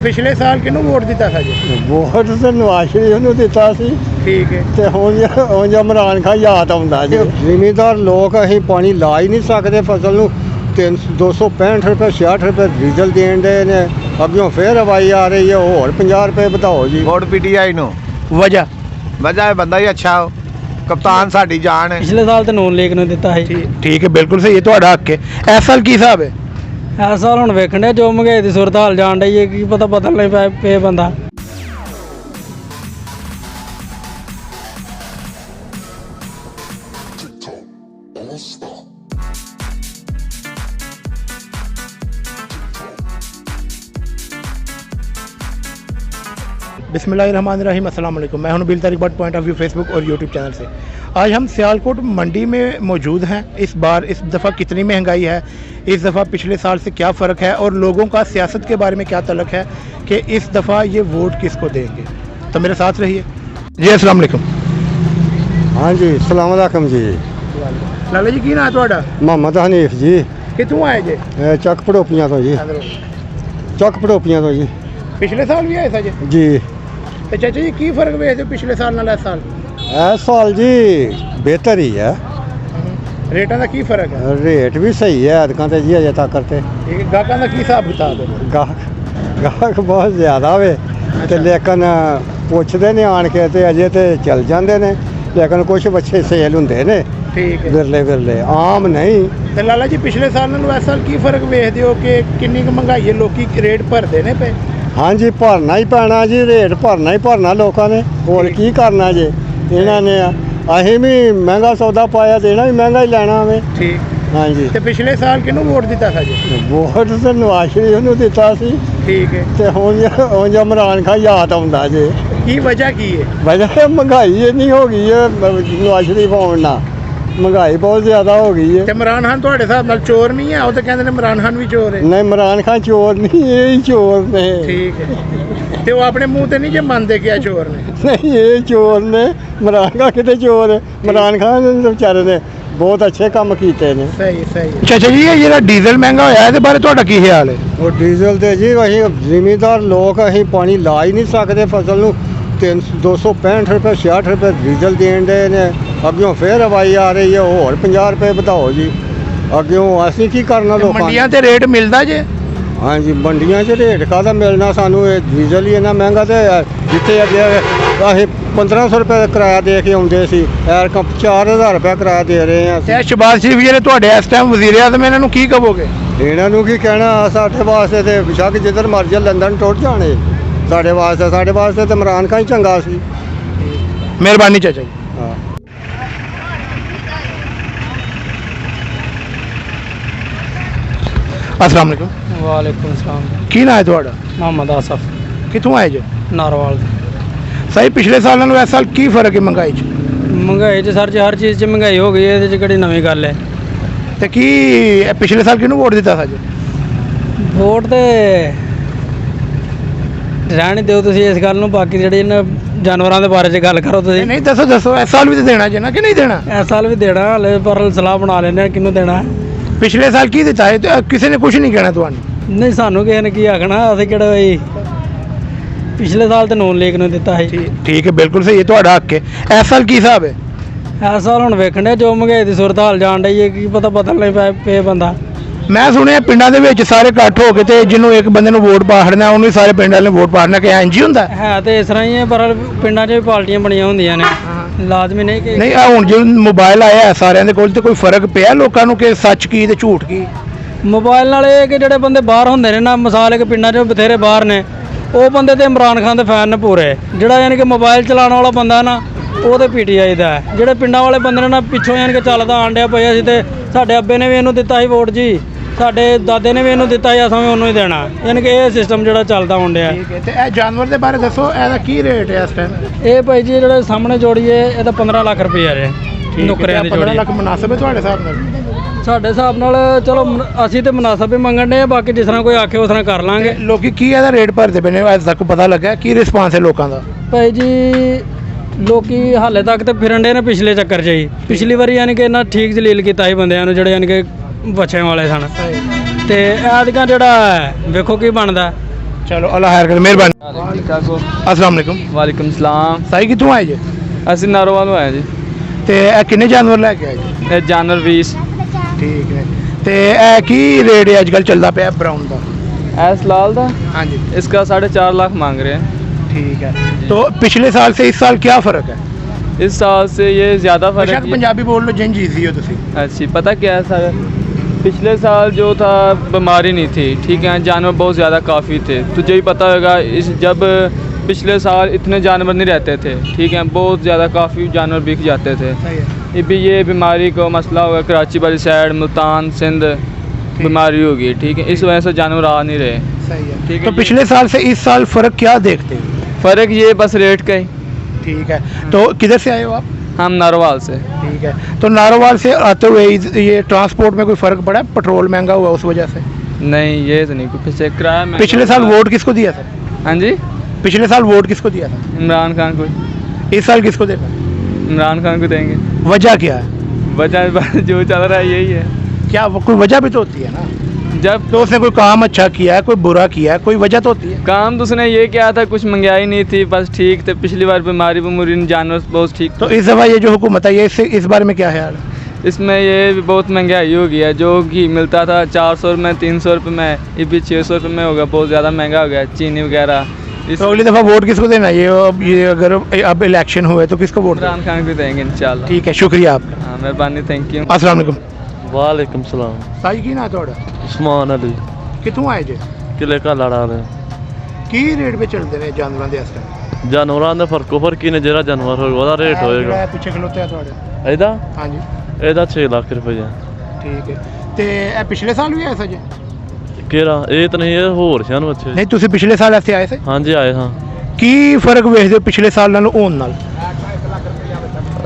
पिछले साल किनू वोट दिता था जी? वोट तो नवाज शरीफ ਨੂੰ ਦਿੱਤਾ ਸੀ। ठीक है। ਤੇ ਹੁਣ ਇਮਰਾਨ ਖਾਨ ਯਾਦ ਆਉਂਦਾ ਜੀ। ਜ਼ਿਮੀਂਦਾਰ ਲੋਕ ਅਸੀਂ ਪਾਣੀ ਲਾ ਹੀ ਨਹੀਂ ਸਕਦੇ ਫਸਲ ਨੂੰ। 265 ਰੁਪਏ 66 ਰੁਪਏ ਡੀਜ਼ਲ ਦੇਣ ਦੇ ਨੇ, ਅੱਗੋਂ ਫੇਰ ਹਵਾਈ ਆ ਰਹੀ ਹੈ, ਹੋਰ 50 ਰੁਪਏ ਵਧਾਓ ਜੀ। वोट पीटीआई ਨੂੰ वजह है बंदा ही अच्छा हो, कप्तान साडी जान है। पिछले साल तो नून लीग ने दिता है। ठीक है, बिल्कुल सही है, ਤੁਹਾਡਾ हक है। इस साल की हिसाब है? इस साल हुण वेखण डे जो महंगाई की सूरत हाल जान डई है की पता बदल नहीं पे बंदा। बिस्मिल्लाहिर्रहमानिर्रहीम, अस्सलाम वालेकुम। मैं हूं Nabeel Tariq but point of view Facebook और यूट्यूब चैनल से। आज हम सियालकोट मंडी में मौजूद हैं। इस बार इस दफ़ा कितनी महंगाई है, इस दफ़ा पिछले साल से क्या फ़र्क है और लोगों का सियासत के बारे में क्या तलक है कि इस दफ़ा ये वोट किसको देंगे, तो मेरे साथ रहिए जी। अस्सलाम वालेकुम। हाँ जी, सलाम अलैकुम जी। लाला जी की ना है? मोहम्मद हनीफ जी। कितों आए जी? ਚੱਕ ਪੜੋਪੀਆਂ ਤੋਂ ਜੀ। ਚੱਕ ਪੜੋਪੀਆਂ ਤੋਂ ਜੀ। पिछले साल भी आए था जी? जी। तो चाचा जी की फ़र्क ਵੇਖਦੇ ਪਿਛਲੇ ਸਾਲ ਨਾਲ ਇਸ ਸਾਲ? ਇਸ ਸਾਲ ਜੀ ਬਿਹਤਰ ਹੀ ਹੈ। ਰੇਟਾਂ ਦਾ ਕੀ ਫਰਕ ਹੈ? ਰੇਟ ਵੀ ਸਹੀ ਹੈ ਅਦਕਾਂ ਤੇ ਜੀ ਅਜੇ ਤੱਕ ਤੇ। ਠੀਕ ਹੈ, ਗਾਹਕਾਂ ਦਾ ਕੀ ਹਿਸਾਬ ਕਿਤਾਬ ਹੈ? ਗਾਹਕ ਬਹੁਤ ਜ਼ਿਆਦਾ ਵੇ ਤੇ ਲੇਕਿਨ ਪੁੱਛਦੇ ਨੇ ਆਣ ਕੇ ਤੇ ਅਜੇ ਤੇ ਚੱਲ ਜਾਂਦੇ ਨੇ, ਲੇਕਿਨ ਕੁਝ ਬੱਚੇ ਸੇਲ ਹੁੰਦੇ ਨੇ। ਠੀਕ ਹੈ। ਵਿਰਲੇ ਆਮ ਨਹੀਂ। ਤੇ ਲਾਲਾ ਜੀ ਪਿਛਲੇ ਸਾਲ ਨਾਲੋਂ ਇਸ ਸਾਲ ਕੀ ਫਰਕ ਵੇਖਦੇ ਹੋ ਕਿ ਕਿੰਨੀ ਕੁ ਮਹਿੰਗਾਈ ਹੈ, ਲੋਕੀ ਰੇਟ ਭਰਦੇ ਨੇ ਪਏ? ਹਾਂਜੀ, ਭਰਨਾ ਹੀ ਪੈਣਾ ਜੀ, ਰੇਟ ਭਰਨਾ ਹੀ ਭਰਨਾ ਲੋਕਾਂ ਨੇ, ਹੋਰ ਕੀ ਕਰਨਾ ਜੇ ਇਹਨਾਂ ਨੇ। ਅਸੀਂ ਵੀ ਮਹਿੰਗਾ ਸੌਦਾ ਪਾਇਆ, ਦੇਣਾ ਵੀ ਮਹਿੰਗਾ ਹੀ ਲੈਣਾ ਵੇ। ਠੀਕ। ਹਾਂਜੀ। ਤੇ ਪਿਛਲੇ ਸਾਲ ਕਿਹਨੂੰ ਵੋਟ ਦਿੱਤਾ ਸੀ ਜੀ? ਵੋਟ ਤਾਂ ਨਵਾਜ਼ ਸ਼ਰੀਫ ਨੂੰ ਦਿੱਤਾ ਸੀ। ਠੀਕ ਹੈ। ਤੇ ਹੁਣ ਇਮਰਾਨ ਖਾਨ ਯਾਦ ਆਉਂਦਾ ਜੇ। ਕੀ ਵਜ੍ਹਾ ਕੀ ਹੈ? ਵਜ੍ਹਾ ਮਹਿੰਗਾਈ ਇੰਨੀ ਹੋ ਗਈ ਹੈ, ਨਵਾਜ਼ ਸ਼ਰੀਫ ਆਉਣ ਨਾਲ ਮਹਿੰਗਾਈ ਬਹੁਤ ਜ਼ਿਆਦਾ ਹੋ ਗਈ ਹੈ। ਤੇ ਇਮਰਾਨ ਖਾਨ ਤੁਹਾਡੇ ਹਿਸਾਬ ਨਾਲ ਚੋਰ ਨਹੀਂ ਹੈ? ਉਹ ਤਾਂ ਕਹਿੰਦੇ ਨੇ ਇਮਰਾਨ ਖਾਨ ਵੀ ਚੋਰ ਹੈ। ਨਹੀਂ, ਇਮਰਾਨ ਖਾਨ ਚੋਰ ਨਹੀਂ, ਇਹ ਹੀ ਚੋਰ ਨੇ। ਠੀਕ ਹੈ। ਤੇ ਉਹ ਆਪਣੇ ਮੂੰਹ ਤੇ ਨਹੀਂ ਜੇ ਮੰਨਦੇ ਕਿ ਇਹ ਚੋਰ ਨੇ? ਨਹੀਂ, ਇਹ ਚੋਰ ਨੇ। ਇਮਰਾਨ ਖਾਨ ਕਿਤੇ ਚੋਰ ਹੈ? ਇਮਰਾਨ ਖਾਨ ਦੇ ਵਿਚਾਰੇ ਨੇ ਬਹੁਤ ਅੱਛੇ ਕੰਮ ਕੀਤੇ ਨੇ। ਸਹੀ। ਚਾਚਾ ਜੀ, ਇਹ ਜਿਹੜਾ ਡੀਜ਼ਲ ਮਹਿੰਗਾ ਹੋਇਆ ਇਹਦੇ ਬਾਰੇ ਤੁਹਾਡਾ ਕੀ ਖਿਆਲ ਹੈ? ਉਹ ਡੀਜ਼ਲ ਤੇ ਜੀ ਅਸੀਂ ਜ਼ਿਮੀਂਦਾਰ ਲੋਕ ਅਸੀਂ ਪਾਣੀ ਲਾ ਹੀ ਨਹੀਂ ਸਕਦੇ ਫਸਲ ਨੂੰ। 265 ਰੁਪਏ 66 ਰੁਪਏ ਡੀਜ਼ਲ ਦੇਣ ਦੇ ਨੇ, ਅੱਗੋਂ ਫੇਰ ਹਵਾਈ ਆ ਰਹੀ ਹੈ, ਹੋਰ 50 ਰੁਪਏ ਵਧਾਓ ਜੀ। ਅੱਗੋਂ ਅਸੀਂ ਕੀ ਕਰਨਾ ਲੋਕਾਂ ਮੰਡੀਆਂ ਤੇ ਰੇਟ ਮਿਲਦਾ ਜੇ? ਹਾਂਜੀ, ਮੰਡੀਆਂ 'ਚ ਰੇਟ ਕਾਹਦਾ ਮਿਲਣਾ ਸਾਨੂੰ, ਇਹ ਡੀਜ਼ਲ ਹੀ ਇੰਨਾ ਮਹਿੰਗਾ। ਤੇ ਜਿੱਥੇ ਅੱਗੇ ਅਸੀਂ 1500 ਰੁਪਏ ਦਾ ਕਿਰਾਇਆ ਦੇ ਕੇ ਆਉਂਦੇ ਸੀ, ਐਰਕਾਂ 4000 ਰੁਪਏ ਕਿਰਾਇਆ ਦੇ ਰਹੇ ਹਾਂ। ਤੇ ਸ਼ਹਿਬਾਜ਼ ਸ਼ਰੀਫ ਜਿਹੜੇ ਤੁਹਾਡੇ ਇਸ ਟਾਈਮ ਵਜ਼ੀਰ ਆਜ਼ਮ, ਇਹਨਾਂ ਨੂੰ ਕੀ ਕਹੋਗੇ? ਇਹਨਾਂ ਨੂੰ ਕੀ ਕਹਿਣਾ, ਸਾਡੇ ਵਾਸਤੇ ਤੇ ਬਿਸ਼ੱਕ ਜਿੱਧਰ ਮਰਜ਼ੀ ਲੰਦਨ ਟੁੱਟ ਜਾਣੇ। ਸਾਡੇ ਵਾਸਤੇ ਤੇ ਇਮਰਾਨ ਖਾਨ ਹੀ ਚੰਗਾ ਸੀ। ਮਿਹਰਬਾਨੀ ਚਾਚਾ ਜੀ। ਹਾਂ। अस्सलाम वालेकुम। वालेकुम सलाम। की ना है ਤੁਹਾਡਾ? मोहम्मद आसफ, ਕਿੱਥੋਂ ਆਏ ਜੇ? नारवाल। ਸਹੀ, ਪਿਛਲੇ ਸਾਲ ਨਾਲੋਂ ਇਸ ਸਾਲ ਕੀ ਫਰਕ ਹੈ ਮਹਿੰਗਾਈ 'ਚ? महंगाई तो सर जी हर चीज़ च महंगाई हो गई है, ये किहड़ी नवीं गल है। ਤੇ ਕੀ ਪਿਛਲੇ ਸਾਲ ਕਿਹਨੂੰ ਵੋਟ ਦਿੱਤਾ ਸੀ? ਵੋਟ ਤੇ ਰਹਿਣ ਦਿਓ ਤੁਸੀਂ ਇਸ ਗੱਲ ਨੂੰ, ਬਾਕੀ ਜਿਹੜੇ ਇਹਨਾਂ ਜਾਨਵਰਾਂ ਦੇ ਬਾਰੇ 'ਚ ਗੱਲ ਕਰੋ ਤੁਸੀਂ। ਨਹੀਂ, ਦੱਸੋ ਇਸ ਸਾਲ ਵੀ ਤਾਂ ਦੇਣਾ ਜੇ ਨਾ ਕਿ ਨਹੀਂ ਦੇਣਾ? ਇਸ ਸਾਲ ਵੀ ਦੇਣਾ, ਹਲੇ ਪਰ ਸਲਾਹ ਬਣਾ ਲੈਂਦੇ ਹਾਂ ਕਿਹਨੂੰ ਦੇਣਾ। ਪਿਛਲੇ ਸਾਲ ਕੀ ਦਿੱਤਾ ਹੈ? ਕਿਸੇ ਨੇ ਕੁਝ ਨਹੀਂ ਕਹਿਣਾ ਤੁਹਾਨੂੰ? ਨਹੀਂ, ਸਾਨੂੰ ਕਿਸੇ ਨੇ ਕੀ ਆਖਣਾ, ਅਸੀਂ ਕਿਹੜਾ ਬਈ ਪਿਛਲੇ ਸਾਲ ਤੇ ਨੂਨ ਲੀਗ ਨੇ ਦਿੱਤਾ ਹੈ। ਠੀਕ ਹੈ, ਬਿਲਕੁਲ ਸਹੀ ਹੈ, ਤੁਹਾਡਾ ਹੱਕ ਹੈ। ਇਸ ਸਾਲ ਕੀ ਹਿਸਾਬ ਹੈ? ਇਸ ਸਾਲ ਹੁਣ ਵੇਖਣ ਡਿਆ ਜੋ ਮਹਿੰਗਾਈ ਦੀ सूरत हाल ਜਾਣ ਡਈ ਹੈ, ਕੀ ਪਤਾ ਬਦਲ ਨਹੀਂ ਪਏ ਬੰਦਾ। ਮੈਂ ਸੁਣਿਆ ਪਿੰਡਾਂ ਦੇ ਵਿੱਚ ਸਾਰੇ ਇਕੱਠ ਹੋ ਕੇ ਤੇ ਜਿਹਨੂੰ ਇੱਕ ਬੰਦੇ ਨੂੰ ਵੋਟ ਪਾੜਨਾ ਉਹਨੂੰ ਹੀ ਸਾਰੇ ਪਿੰਡ ਵਾਲੇ ਵੋਟ ਪਾੜਨਾ, ਕਿ ਇੰਝ ਹੀ ਹੁੰਦਾ ਹੈ? ਤੇ ਇਸ ਤਰ੍ਹਾਂ ਹੀ ਹੈ, ਪਰ ਪਿੰਡਾਂ 'ਚ ਵੀ ਪਾਰਟੀਆਂ ਬਣੀਆਂ ਹੁੰਦੀਆਂ ਨੇ, ਲਾਜ਼ਮੀ ਨਹੀਂ ਕਿ ਨਹੀਂ। ਆ ਹੁਣ ਜੇ ਮੋਬਾਈਲ ਆਇਆ ਸਾਰਿਆਂ ਦੇ ਕੋਲ, ਤੇ ਕੋਈ ਫਰਕ ਪਿਆ ਲੋਕਾਂ ਨੂੰ ਕਿ ਸੱਚ ਕੀ ਤੇ ਝੂਠ ਕੀ? ਮੋਬਾਈਲ ਨਾਲ ਇਹ ਕਿ ਜਿਹੜੇ ਬੰਦੇ ਬਾਹਰ ਹੁੰਦੇ ਨੇ ਨਾ, ਮਿਸਾਲ ਕਿ ਪਿੰਡਾਂ 'ਚ ਬਥੇਰੇ ਬਾਹਰ ਨੇ, ਉਹ ਬੰਦੇ ਤੇ ਇਮਰਾਨ ਖਾਨ ਦੇ ਫੈਨ ਨੇ ਪੂਰੇ। ਜਿਹੜਾ ਯਾਨੀ ਕਿ ਮੋਬਾਈਲ ਚਲਾਉਣ ਵਾਲਾ ਬੰਦਾ ਨਾ, ਉਹ ਤੇ ਪੀਟੀਆਈ ਦਾ ਹੈ। ਜਿਹੜੇ ਪਿੰਡਾਂ ਵਾਲੇ ਬੰਦੇ ਨੇ ਨਾ, ਪਿੱਛੋਂ ਯਾਨੀ ਕਿ ਚੱਲਦਾ ਆਂਡਿਆ ਪਿਆ ਸੀ, ਤੇ ਸਾਡੇ ਅੱਬੇ ਨੇ ਵੀ ਇਹਨੂੰ ਦਿੱਤਾ ਸੀ ਵੋਟ ਜੀ, ਸਾਡੇ ਦਾਦੇ ਨੇ ਵੀ ਇਹਨੂੰ ਦਿੱਤਾ ਸੀ, ਅਸਾਂ ਵੀ ਉਹਨੂੰ ਹੀ ਦੇਣਾ। ਯਾਨੀ ਕਿ ਇਹ ਸਿਸਟਮ ਜਿਹੜਾ ਚੱਲਦਾ ਹੁੰਦਿਆ। ਠੀਕ ਹੈ। ਤੇ ਇਹ ਜਾਨਵਰ ਦੇ ਬਾਰੇ ਦੱਸੋ, ਇਹਦਾ ਕੀ ਰੇਟ ਹੈ ਇਸ ਟਾਈਮ? ਇਹ ਭਾਈ ਜੀ ਜਿਹੜੇ ਸਾਹਮਣੇ ਜੋੜੀਏ, ਇਹਦਾ 15 ਲੱਖ ਰੁਪਏ ਜੇ ਨੁਕਰਿਆਂ ਦੀ 15 ਜੋੜੀ। ਲੱਖ ਮੁਨਾਸਬ ਹੈ ਤੁਹਾਡੇ ਹਿਸਾਬ ਨਾਲ? ਸਾਡੇ ਹਿਸਾਬ ਨਾਲ ਚਲੋ ਅਸੀਂ ਤੇ ਮੁਨਾਸਬ ਹੀ ਮੰਗਣ ਦੇ ਆ, ਬਾਕੀ ਜਿਸ ਤਰ੍ਹਾਂ ਕੋਈ ਆਖੇ ਉਸ ਤਰ੍ਹਾਂ ਕਰ ਲਾਂਗੇ। ਲੋਕੀ ਕੀ ਇਹਦਾ ਰੇਟ ਭਰਦੇ ਪਏ ਨੇ ਅੱਜ ਤੱਕ ਪਤਾ ਲੱਗਾ? ਕੀ ਰਿਸਪਾਂਸ ਹੈ ਲੋਕਾਂ ਦਾ? ਭਾਈ ਜੀ ਲੋਕੀ ਹਾਲੇ ਤੱਕ ਤੇ ਫਿਰਨ ਦੇ ਨੇ ਪਿਛਲੇ ਚੱਕਰ 'ਚ ਹੀ। ਪਿਛਲੀ ਵਾਰੀ ਯਾਨੀ ਕਿ ਇਹਨਾਂ ਠੀਕ ਜਲੀਲ ਕੀਤਾ ਸੀ ਬੰਦਿਆਂ ਨੂੰ ਜਿਹੜੇ ਯਾਨੀ ਕਿ ਬੱਚਿਆਂ ਵਾਲੇ ਸਨ, ਤੇ ਐਤਕਾਂ ਜਿਹੜਾ ਵੇਖੋ ਕੀ ਬਣਦਾ। चलो अल्लाह खैर करे, मेहरबानी। अस्सलाम वालेकुम। ਵਾਲੇਕੁਮ ਸਲਾਮ। साई कितों आए जे? ਅਸੀਂ ਨਾਰੋਵਾਲ ਤੋਂ ਆਏ ਜੀ। ते ए किन्ने जानवर लेके आए जे? ਇਹ ਜਾਨਵਰ 20 ठीक है। ते ए की रेट है आजकल चलता पे ब्राउन का? ਐਸ ਲਾਲ ਦਾ हाँ जी इसका 4.5 लाख मांग रहे हैं। ठीक है। तो पिछले साल से इस साल क्या फ़र्क है? इस साल से ये ज़्यादा फर्क बेशक पंजाबी बोल लो जिन जीजी हो तुसी। अच्छी पता क्या है सर, पिछले साल जो था बीमारी नहीं थी, ठीक है, जानवर बहुत ज़्यादा काफ़ी थे। तुझे ही पता होगा इस जब पिछले साल इतने जानवर नहीं रहते थे, ठीक है, बहुत ज़्यादा काफ़ी जानवर बिक जाते थे। सही है। ये भी ये बीमारी को मसला होगा, कराची वाली साइड मुल्तान सिंध बीमारी होगी, ठीक है, इस वजह से जानवर आ नहीं रहे। सही है। ठीक है तो जी। पिछले साल से इस साल फ़र्क क्या देखते हो? फ़र्क ये बस रेट का ही। ठीक है। तो किधर से आए हो आप? हम नारोवाल से। ठीक है। तो नारोवाल से आते हुए ये ट्रांसपोर्ट में कोई फ़र्क पड़ा है? पेट्रोल महंगा हुआ उस वजह से? नहीं ये तो नहीं, कुछ पीछे किराया महंगा पिछले साल हुआ। वोट किसको दिया था? हाँ जी, पिछले साल वोट किसको दिया था? इमरान खान को। इस साल किसको देगा? इमरान खान को देंगे। वजह क्या है? वजह जो चल रहा है यही है। क्या कोई वजह भी तो होती है ना? जब तो उसने कोई काम अच्छा किया है, कोई बुरा किया है, कोई वजह तो होती है। काम तो उसने ये किया था, कुछ महंगाई नहीं थी, बस ठीक थे। पिछली बार बीमारी जानवर बहुत ठीक तो इस दफ़ा ये जो हुकूमत है ये इस बारे में क्या ख्याल है? इसमें ये भी बहुत महंगाई हो गया है। जो घी मिलता था 400 में 300 रुपये में, ये भी 600 रुपये में होगा, बहुत ज़्यादा महंगा हो गया। चीनी वगैरह तो अगली दफ़ा वोट किसको देना है? ये अगर अब इलेक्शन हुए तो किसको वोट देना? इमरान खान को देंगे इंशाल्लाह। ठीक है, शुक्रिया आपका। हाँ मेहरबानी, थैंक यू। अस्सलाम वालेकुम। वालेकुम सलाम। साई की ना थोड़ा उस्मान अली कितों आए जे? किले का लड़ा ने की रेट पे चलते हैं जानवरों के इस टाइम? जानवरां ਦਾ ਫਰਕੋ ਫਰਕੀ ਨੇ, ਜਿਹੜਾ ਜਾਨਵਰ ਹੋਏਗਾ ਉਹਦਾ ਰੇਟ ਹੋਏਗਾ। ਪਿੱਛੇ ਖਲੋਤੇ ਆ ਤੁਹਾਡੇ? ਇਹਦਾ हाँ जी ਇਹਦਾ 6 ਲੱਖ ਰੁਪਏ। ठीक है। ਤੇ ਇਹ ਪਿਛਲੇ ਸਾਲ ਵੀ ਆਏ ਸੀ ਜੇ? ਕਿਹੜਾ ਇਹ ਤਾਂ ਨਹੀਂ, ਇਹ ਹੋਰ ਸ਼ਾਨ ਬੱਚੇ। ਨਹੀਂ ਤੁਸੀਂ ਪਿਛਲੇ ਸਾਲ ਇੱਥੇ ਆਏ ਸੀ? ਹਾਂਜੀ ਆਏ ਹਾਂ। ਕੀ ਫਰਕ ਵੇਖਦੇ ਹੋ ਪਿਛਲੇ ਸਾਲ ਨਾਲੋਂ ਹੋਣ ਨਾਲ?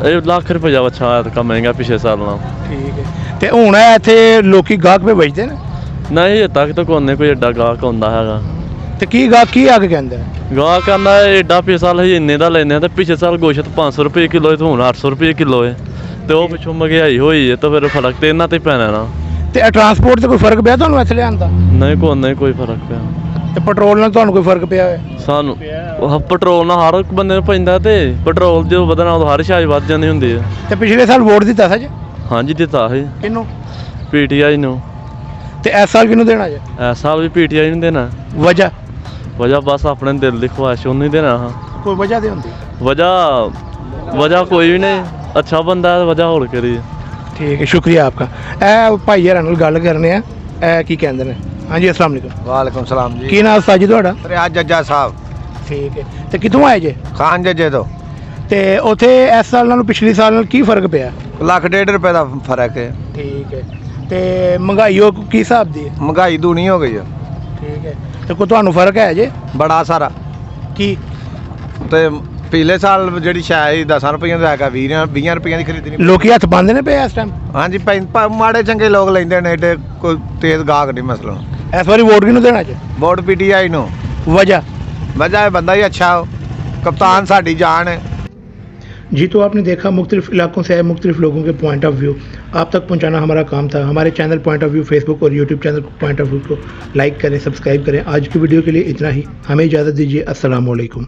ਇਹ ਲੱਖ ਰੁਪਏ ਬੱਚਾ ਆਇਆ ਤਾਂ ਮਹਿੰਗਾ ਪਿਛਲੇ ਸਾਲ ਨਾਲੋਂ। ਠੀਕ ਹੈ। ਤੇ ਹੁਣ ਇੱਥੇ ਲੋਕੀ ਗਾਹਕ ਪੇ ਵੇਚਦੇ ਨੇ? ਨਹੀਂ ਇਹ ਤੱਕ ਤਾਂ ਕੋਨੇ ਕੋਈ ਐਡਾ ਗਾਹਕ ਹੁੰਦਾ ਹੈਗਾ। ਤੇ ਕੀ ਗਾਹਕ ਕੀ ਆ ਕੇ ਕਹਿੰਦੇ ਨੇ? ਗਾਹਕ ਕਹਿੰਦਾ ਐਡਾ ਪਿਛਲੇ ਸਾਲ ਅਸੀਂ ਇੰਨੇ ਦਾ ਲੈਂਦੇ ਆ ਤੇ ਪਿਛਲੇ ਸਾਲ ਗੋਸ਼ਤ 500 ਰੁਪਏ ਕਿਲੋ ਹੈ ਤੇ ਹੁਣ 800 ਰੁਪਏ ਕਿਲੋ ਹੈ। ਤੇ ਉਹ ਪਿੱਛੋਂ ਮਹਿੰਗਾਈ ਹੋਈ ਹੈ ਤਾਂ ਫਿਰ ਫਰਕ ਤੇ ਇਹਨਾਂ ਤੇ ਪੈਣਾ ਨਾ। ਤੇ ਟਰਾਂਸਪੋਰਟ ਤੇ ਕੋਈ ਫਰਕ ਪਿਆ ਤੁਹਾਨੂੰ ਇੱਥੇ ਲਿਆਉਣ ਦਾ? ਨਹੀਂ ਕੋਨੇ ਕੋਈ ਫਰਕ ਪਿਆ ਤੇ ਪੈਟਰੋਲ ਨਾਲ ਤੁਹਾਨੂੰ ਕੋਈ ਫਰਕ ਪਿਆ ਹੋਇਆ? ਸਾਨੂੰ। ਉਹ ਪੈਟਰੋਲ ਨਾਲ ਹਰ ਇੱਕ ਬੰਦੇ ਨੂੰ ਪੈਂਦਾ, ਤੇ ਪੈਟਰੋਲ ਜਦੋਂ ਵਧਣਾ ਉਦੋਂ ਹਰ ਸ਼ਾਇ ਵੱਧ ਜਾਂਦੀ ਹੁੰਦੀ ਹੈ। ਤੇ ਪਿਛਲੇ ਸਾਲ ਵੋਟ ਦਿੱਤਾ ਸੀ ਜੇ? ਹਾਂਜੀ ਦਿੱਤਾ ਸੀ ਕਿਹਨੂੰ? ਪੀਟੀਆਈ ਨੂੰ। ਤੇ ਇਸ ਸਾਲ ਕਿਹਨੂੰ ਦੇਣਾ ਜੇ? ਇਸ ਸਾਲ ਵੀ ਪੀਟੀਆਈ ਨੂੰ ਦੇਣਾ। ਵਜ੍ਹਾ ਵਜ੍ਹਾ ਬਸ ਆਪਣੇ ਦਿਲ ਦੀ ਖੁਆਇਸ਼ ਉਹਨੂੰ ਹੀ ਦੇਣਾ। ਹਾਂ ਕੋਈ ਵਜ੍ਹਾ ਤੇ ਹੁੰਦੀ? ਵਜ੍ਹਾ ਕੋਈ ਵੀ ਨਹੀਂ, ਅੱਛਾ ਬੰਦਾ ਹੈ, ਵਜ੍ਹਾ ਹੋਰ ਕਰੀ। ਠੀਕ ਹੈ, ਸ਼ੁਕਰੀਆ ਆਪਕਾ। ਇਹ ਭਾਈ ਹਰਾਂ ਨਾਲ ਗੱਲ ਕਰਨੇ ਆ, ਇਹ ਕੀ ਕਹਿੰਦੇ ਨੇ? ਹਾਂਜੀ अस्सलाम वालेकुम। ਵਾਲੇਕੁਮ ਸਲਾਮ ਜੀ। ਕੀ ਨਾਮ ਉਸਤਾਦ ਜੀ ਤੁਹਾਡਾ? ਰਿਆਜ਼ ਜੱਜਾ ਸਾਹਿਬ, ਠੀਕ ਹੈ। ਤੇ ਕਿੱਥੋਂ ਆਏ ਜੇ? ਖਾਨ ਜੱਜੇ ਤੋਂ। ਤੇ ਉੱਥੇ ਇਸ ਸਾਲ ਨਾਲੋਂ ਪਿਛਲੇ ਸਾਲ ਨਾਲ ਕੀ ਫਰਕ ਪਿਆ? ਲੱਖ 1.5 ਰੁਪਏ ਦਾ ਫਰਕ ਹੈ। ਠੀਕ ਹੈ। ਤੇ ਮਹਿੰਗਾਈ ਉਹ ਕੀ ਹਿਸਾਬ ਦੀ ਹੈ? ਮਹਿੰਗਾਈ ਦੂਣੀ ਹੋ ਗਈ ਹੈ। ਠੀਕ ਹੈ। ਤੇ ਕੋਈ ਤੁਹਾਨੂੰ ਫਰਕ ਹੈ ਜੇ? ਬੜਾ ਸਾਰਾ। ਕੀ? ਤੇ ਪਿਛਲੇ ਸਾਲ ਜਿਹੜੀ ਸ਼ਾਇਦ 10 ਰੁਪਈਆਂ ਦਾ ਹੈਗਾ 20 ਰੁਪਈਆਂ ਦੀ ਖਰੀਦਣੀ। ਲੋਕੀ ਹੱਥ ਪਾਉਂਦੇ ਨੇ ਪਏ ਇਸ ਟਾਈਮ? ਹਾਂਜੀ ਮਾੜੇ ਚੰਗੇ ਲੋਕ ਲੈਂਦੇ ਨੇ, ਏਡੇ ਕੋਈ ਤੇਜ਼ ਗਾਹਕ ਨਹੀਂ ਮਸਲਾ। ਇਸ ਵਾਰੀ ਵੋਟ ਕਿਹਨੂੰ ਦੇਣਾ ਜੇ? ਵੋਟ ਪੀਟੀਆਈ ਨੂੰ। वजह? ਵਜ੍ਹਾ ਹੈ ਬੰਦਾ ਹੀ ਅੱਛਾ ਹੋ, कप्तान साड़ी जान है। जी, तो आपने देखा मुख्तलिफ इलाकों से आए मुख्तलिफ लोगों के पॉइंट ऑफ व्यू आप तक पहुंचाना हमारा काम था। हमारे channel point of view Facebook और YouTube channel point of view को लाइक करें, सब्सक्राइब करें। आज की वीडियो के लिए इतना ही, हमें इजाज़त दीजिए। अस्सलाम वालेकुम।